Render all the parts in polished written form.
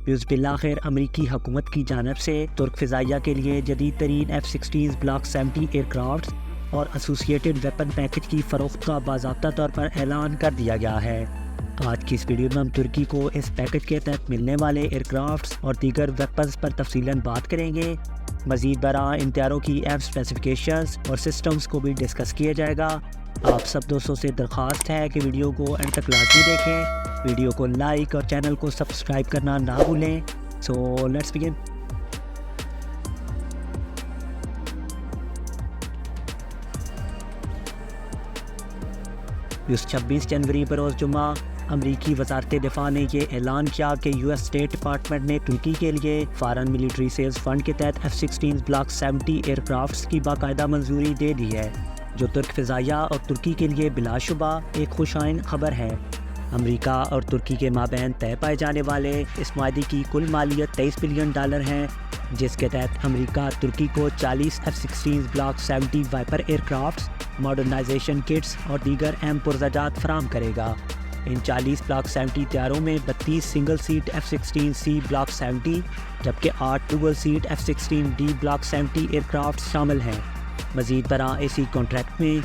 بالآخر امریکی حکومت کی جانب سے ترک فضائیہ کے لیے جدید ترین F-16 بلاک 70 ایئر کرافٹس اور ایسوسیٹڈ ویپن پیکج کی فروخت کا باضابطہ طور پر اعلان کر دیا گیا ہے۔ آج کی اس ویڈیو میں ہم ترکی کو اس پیکج کے تحت ملنے والے ایئر کرافٹس اور دیگر ویپنز پر تفصیلاً بات کریں گے۔ مزید برآں ان طیاروں کی ایف اسپیسیفکیشنز اور سسٹمز کو بھی ڈسکس کیا جائے گا۔ آپ سب دوستوں سے درخواست ہے کہ ویڈیو کو اینڈ تک لازمی دیکھیں، ویڈیو کو لائک اور چینل کو سبسکرائب کرنا نہ بھولیں۔ So let's begin. 26 جنوری بروز جمعہ امریکی وزارت دفاع نے یہ اعلان کیا کہ یو ایس اسٹیٹ ڈپارٹمنٹ نے ترکی کے لیے فارن ملٹری سیلز فنڈ کے تحت F-16 بلاک 70 ایئر کرافٹس کی باقاعدہ منظوری دے دی ہے، جو ترک فضائیہ اور ترکی کے لیے بلا شبہ ایک خوش آئند خبر ہے۔ امریکہ اور ترکی کے مابین طے پائے جانے والے اس معاہدے کی کل مالیت $23 بلین ہے، جس کے تحت امریکہ ترکی کو 40 F-16 block 70 viper aircrafts, modernisation kits اور دیگر اہم پرزجات فراہم کرے گا۔ ان 40 بلاک 70 طیاروں میں 32 سنگل سیٹ F-16C بلاک 70 جبکہ 8 double seat F-16D block 70 aircraft شامل ہیں۔ مزید برآں اسی کانٹریکٹ میں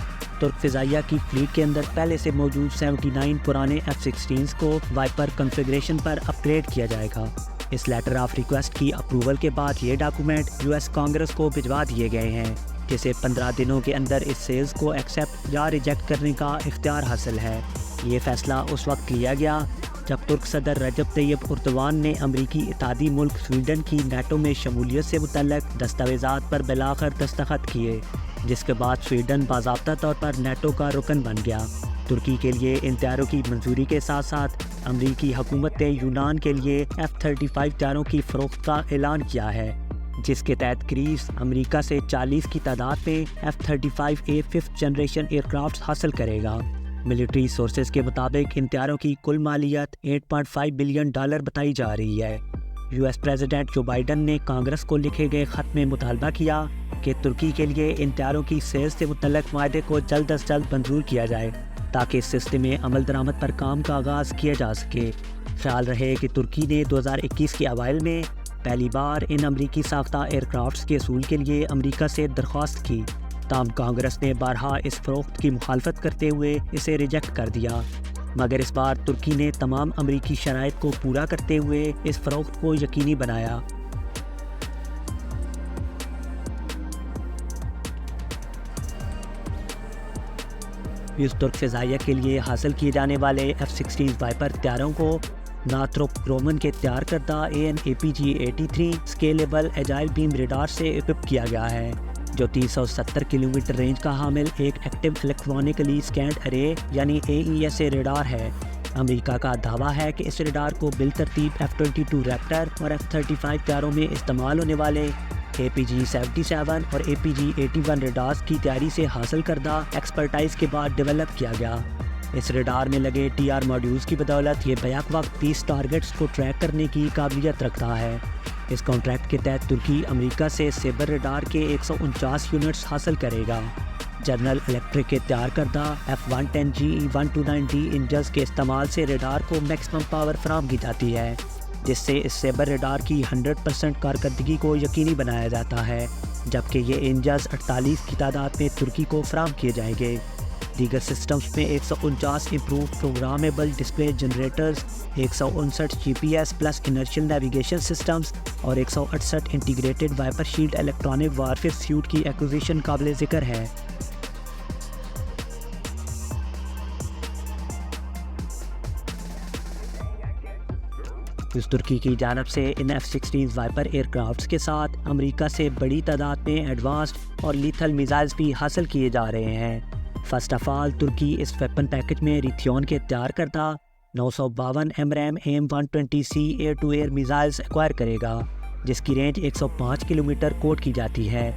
ترک فضائیہ کی فلیٹ کے اندر پہلے سے موجود 79 پرانے F-16s کو وائپر کنفیگریشن پر اپ گریڈ کیا جائے گا۔ اس لیٹر آف ریکویسٹ کی اپروول کے بعد یہ ڈاکومنٹ یو ایس کانگریس کو بھجوا دیے گئے ہیں، جسے 15 دنوں کے اندر اس سیلز کو ایکسیپٹ یا ریجیکٹ کرنے کا اختیار حاصل ہے۔ یہ فیصلہ اس وقت لیا گیا جب ترک صدر رجب طیب اردوان نے امریکی اتحادی ملک سویڈن کی نیٹو میں شمولیت سے متعلق دستاویزات پر بالآخر دستخط کیے، جس کے بعد سویڈن باضابطہ طور پر نیٹو کا رکن بن گیا۔ ترکی کے لیے ان طیاروں کی منظوری کے ساتھ ساتھ امریکی حکومت نے یونان کے لیے F-35 طیاروں کی فروخت کا اعلان کیا ہے، جس کے تحت گریس امریکہ سے 40 کی تعداد میں F-35A 5th generation year crafts حاصل کرے گا۔ ملٹری سورسز کے مطابق ان طیاروں کی کل مالیت $8.5 بلین بتائی جا رہی ہے۔ U S president Joe Biden نے کانگریس کو لکھے گئے خط میں مطالبہ کیا کہ ترکی کے لیے ان طیاروں کی سیلز سے متعلق معاہدے کو جلد از جلد منظور کیا جائے تاکہ اس سسٹم میں عمل درآمد پر کام کا آغاز کیا جا سکے۔ خیال رہے کہ ترکی نے 2021 کے اوائل میں پہلی بار ان امریکی ساختہ ایئر کرافٹس کے حصول کے لیے امریکہ سے درخواست کی، تاہم کانگریس نے بارہا اس فروخت کی مخالفت کرتے ہوئے اسے ریجیکٹ کر دیا، مگر اس بار ترکی نے تمام امریکی شرائط کو پورا کرتے ہوئے اس فروخت کو یقینی بنایا۔ اس ترک فضائیہ کے لیے حاصل کیے جانے والے F-16 وائپر طیاروں کو ناتھروپ گرومن کے تیار کردہ AN/APG-83 اسکیلیبل ایجائل بیم ریڈار سے اکوپ کیا گیا ہے، جو 370 کلومیٹر رینج کا حامل ایک ایکٹیو الیکٹرانکلی اسکینڈ ارے یعنی AESA ریڈار ہے۔ امریکہ کا دعویٰ ہے کہ اس ریڈار کو بالترتیب F-22 ریپٹر اور F-35 طیاروں میں استعمال ہونے والے APG-77 اور APG-81 ریڈارز کی تیاری سے حاصل کردہ ایکسپرٹائز کے بعد ڈیولپ کیا گیا۔ اس ریڈار میں لگے TR ماڈیولز کی بدولت یہ بیک وقت 30 ٹارگٹس کو ٹریک کرنے کی قابلیت رکھتا ہے۔ اس کانٹریکٹ کے تحت ترکی امریکہ سے سیبر ریڈار کے 149 یونٹس حاصل کرے گا۔ جنرل الیکٹرک کے تیار کردہ F-110GE-129D انجنز کے استعمال سے ریڈار کو میکسیمم پاور فراہم کی جاتی ہے، جس سے اس سیبر ریڈار کی 100% کارکردگی کو یقینی بنایا جاتا ہے، جبکہ یہ انجنز 48 کی تعداد میں ترکی کو فراہم کیے جائیں گے۔ دیگر سسٹمز میں 149 improve programmable display generators, 159 GPS plus inertial navigation systems اور 168 integrated Viper Shield electronic warfare suite کی ایکوزیشن قابل ذکر ہے۔ اس ترکی کی جانب سے ان F-16 وائپر ایئر کرافٹس کے ساتھ امریکہ سے بڑی تعداد میں ایڈوانسڈ اور لیتھل میزائلز بھی حاصل کیے جا رہے ہیں۔ فرسٹ آف آل ترکی اس ویپن پیکج میں ریتھیون کے تیار کردہ 952 MRAM AIM-120C air to air missiles acquire کرے گا، جس کی رینج 105 کلومیٹر کوٹ کی جاتی ہے۔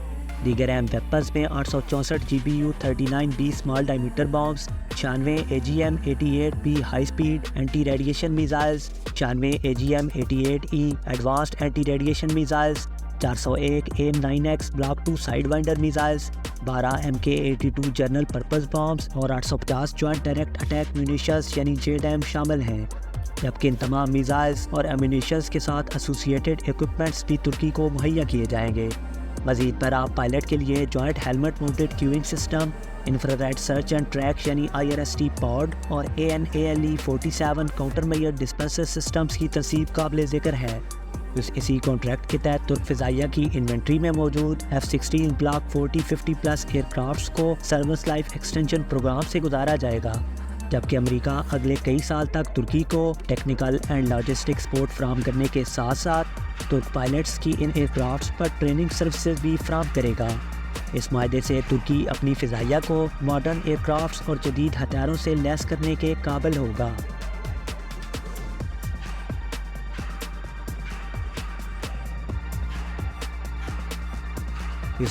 دیگر اہم ویپنز میں 864 GBU 39B small diameter bombs, 96 AGM-88B high speed anti radiation missiles, 96 AGM-88E advanced anti radiation missiles, 401 AIM-9X block 2 Sidewinder missiles, 12 MK-82 general purpose bombs اور 850 جوائنٹ ڈائریکٹ اٹیک میونیشنز یعنی JDAM شامل ہیں۔ جبکہ ان تمام میزائلز اور ایمونیشنز کے ساتھ ایسوسیٹڈ ایکوپمنٹس بھی ترکی کو مہیا کیے جائیں گے۔ مزید برآں پائلٹ کے لیے joint helmet mounted cueing system, infrared search and track یعنی IRST پاڈ اور ANALE 47 countermeasure dispenser systems کی تنصیب قابل ذکر ہے۔ اسی کانٹریکٹ کے تحت ترک فضائیہ کی انوینٹری میں موجود F-16 بلاک 40-50+ ایئر کرافٹس کو سروس لائف ایکسٹینشن پروگرام سے گزارا جائے گا، جبکہ امریکہ اگلے کئی سال تک ترکی کو ٹیکنیکل اینڈ لاجسٹک سپورٹ فراہم کرنے کے ساتھ ساتھ ترک پائلٹس کی ان ایئر کرافٹس پر ٹریننگ سروسز بھی فراہم کرے گا۔ اس معاہدے سے ترکی اپنی فضائیہ کو ماڈرن ایئر کرافٹس اور جدید ہتھیاروں سے لیس کرنے کے قابل ہوگا۔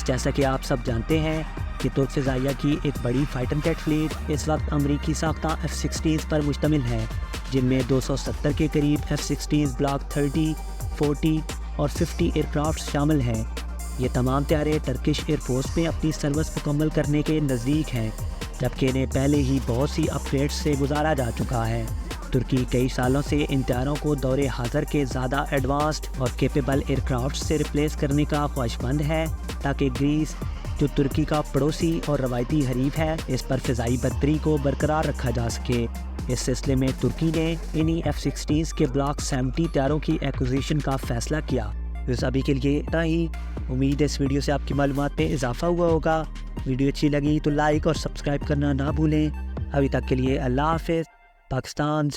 جیسا کہ آپ سب جانتے ہیں کہ ترک فضائیہ کی ایک بڑی فائٹر جیٹ فلیٹ اس وقت امریکی ساختہ F-16 پر مشتمل ہے، جن میں 270 کے قریب F-16 بلاک 30، 40 اور 50 ایئر کرافٹس شامل ہیں۔ یہ تمام طیارے ٹرکش ایئر فورس میں اپنی سروس مکمل کرنے کے نزدیک ہیں، جبکہ انہیں پہلے ہی بہت سی اپ گریڈ سے گزارا جا چکا ہے۔ ترکی کئی سالوں سے ان طیاروں کو دور حاضر کے زیادہ ایڈوانسڈ اور کیپیبل ایئر کرافٹ سے ریپلیس کرنے کا خواہشمند ہے، تاکہ گریس، جو ترکی کا پڑوسی اور روایتی حریف ہے، اس پر فضائی برتری کو برقرار رکھا جا سکے۔ اس سلسلے میں ترکی نے انہی F-16 کے بلاک 70 طیاروں کی ایکوزیشن کا فیصلہ کیا۔ بس ابھی کے لیے اتنا ہی۔ امید ہے اس ویڈیو سے آپ کی معلومات میں اضافہ ہوا ہوگا۔ ویڈیو اچھی لگی تو لائک اور سبسکرائب کرنا نہ بھولیں۔ ابھی تک کے لیے اللہ حافظ۔ پاکستان